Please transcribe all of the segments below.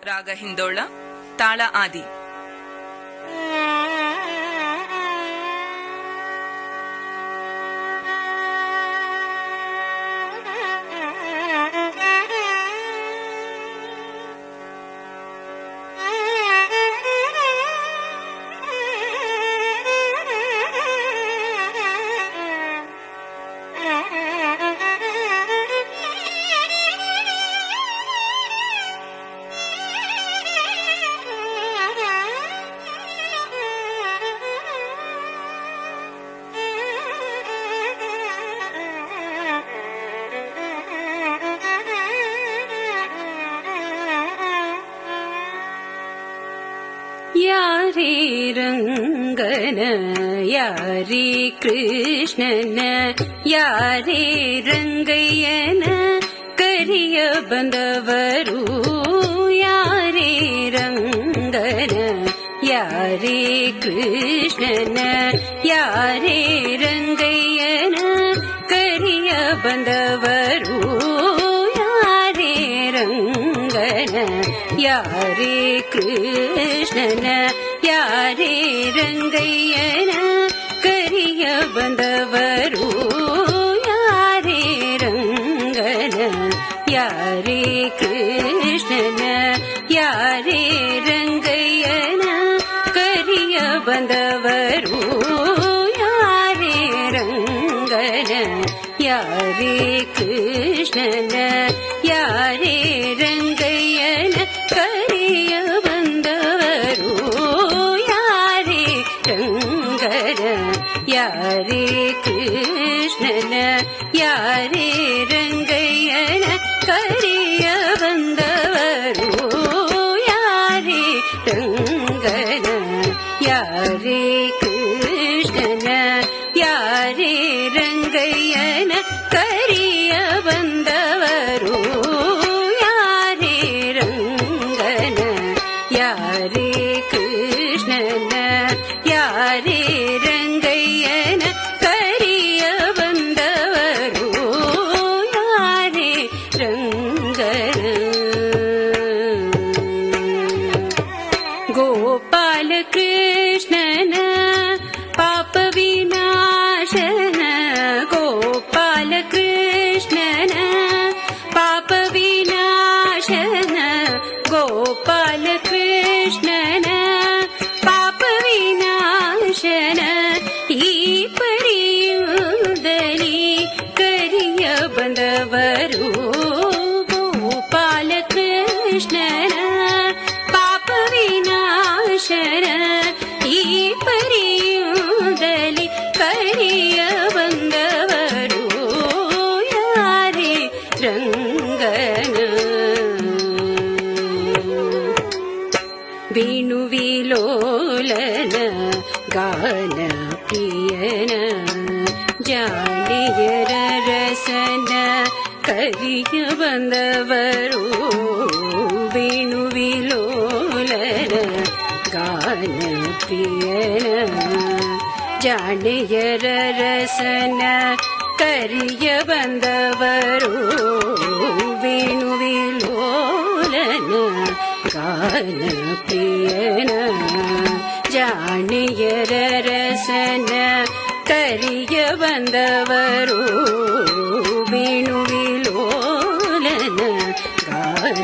ರಾಗ ಹಿಂದೋಳ, ತಾಳ ಆದಿ. ಯಾರೇ ರಂಗನ ಯಾರೇ ಕೃಷ್ಣನ ಯಾರೇ ರಂಗಯ್ಯನ ಕರಿಯ ಬಂದವರು, ಯಾರೇ ರಂಗನ ಯಾರೇ ಕೃಷ್ಣನ ಯಾರೇ ರಂಗಯ್ಯನ ಕರಿಯ ಬಂದವರು, ಯಾರೇ ರಂಗನ ಯಾರೇ ಕೃಷ್ಣನ ಯಾರೇ ರಂಗಯ್ಯನ ಕರಿಯ ಬಂದವರು, ಯಾರೇ ರಂಗನ ಯಾರೇ ಕೃಷ್ಣನ ಯಾರೇ ರಂಗಯ್ಯನ ಕರಿಯ ಬಂದವರು, ಯಾರೇ ರಂಗನ ಯಾರೇ ಕೃಷ್ಣನ ಯಾರೇ ರಂಗಯ್ಯನ ಕರಿಯ ಬಂದವರು, ಯಾರೇ ರಂಗನ ಯಾರೇ ಕೃಷ್ಣನ ಯಾರೇ ರಂಗಯ್ಯನ ಕರಿಯ ಬಂದವರು, ಯಾರೇ ರಂಗನ ಯಾರೇ ಕೃಷ್ಣನ ಯಾರೇ ರಂಗಯ್ಯನ ಕರಿಯ ಬಂದವರು, ಯಾರೇ ರಂಗನ ಯಾರೇ ಕೃಷ್ಣನ ಯಾರೇ ರಂಗಯ್ಯನ ಕರಿಯ ಬಂದವರು, ಯಾರೇ ರಂಗನ. ಗೋಪಾಲ ಕೃಷ್ಣನ ಪಾಪ ವಿನಾಶನ, ಗೋಪಾಲ ಕೃಷ್ಣನ ಪಾಪ ವಿನಾಶನ, ಗೋಪಾಲ ಕೃಷ್ಣನ ಪಾಪ ವಿನಾಶನ, ಈ ಪರಿಯುದಲಿ ಕರಿಯ ಬಂದವರು, ಗೋಪಾಲ ಕೃಷ್ಣನ ಪಾಪ ವಿನಾಶನ, ಈ ಪರಿಯುದಲಿ ಕರಿಯ ಬಂದವರು, ಯಾರೇ ರಂಗನ. ವೇಣುವಿಲೋಲನ ಗಾನ ಪ್ರಿಯನ ಜಾಣಿಯರ ರಸನ ಕರಿಯ ಬಂದವರು, ವೇಣುವಿಲೋಲನ ಗಾನ ಪ್ರಿಯನ ಜಾಣಿಯರ ರಸನ ಕರಿಯ ಬಂದವರು, ವೇಣುವಿಲೋಲನ ಗಾನ ಪ್ರಿಯನ ಜಾಣಿಯರ ರಸನ ಕರಿಯ ಬಂದವರು, ವೇಣುವಿಲೋಲನ ಗಾನ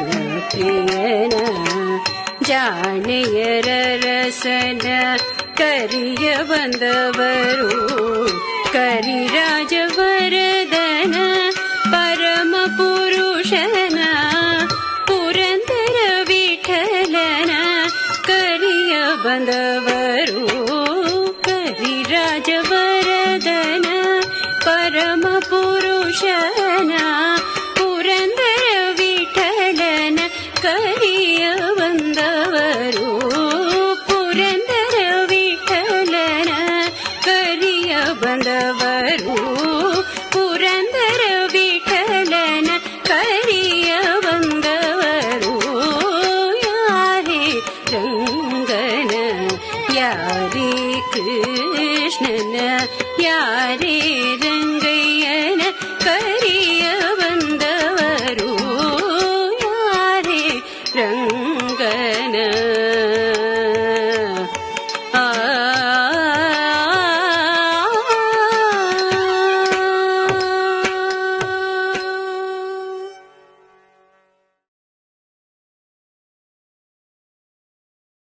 ಪ್ರಿಯನ ಜಾಣಿಯರ ರಸನ ಕರಿಯ ಬಂದವರು, ಕರಿರಾಜವರದನ ಪರಮ ಪುರುಷನ ಪುರಂದರ ವಿಠಲನ ಕರಿಯ ಬಂದವರು, ಕರಿರಾಜವರದನ ಪರಮ ಪುರುಷನ ಪುರಂದರ ವಿಠಲನ ಕರಿಯ ಬಂದವರು, ಪುರಂದರ ವಿಠಲನ ಕರಿಯ ಬಂದವರು, ಪುರಂದರ ವಿಠಲನ ಕರಿಯ ಬಂದವರು, ಯಾರೇ ರಂಗನ ಯಾರೇ ಕೃಷ್ಣನ ಯಾರೇ ರಂಗಯ್ಯನ ಕರಿಯ ಬಂದವರು, ಯಾರೇ ರಂಗ ಆ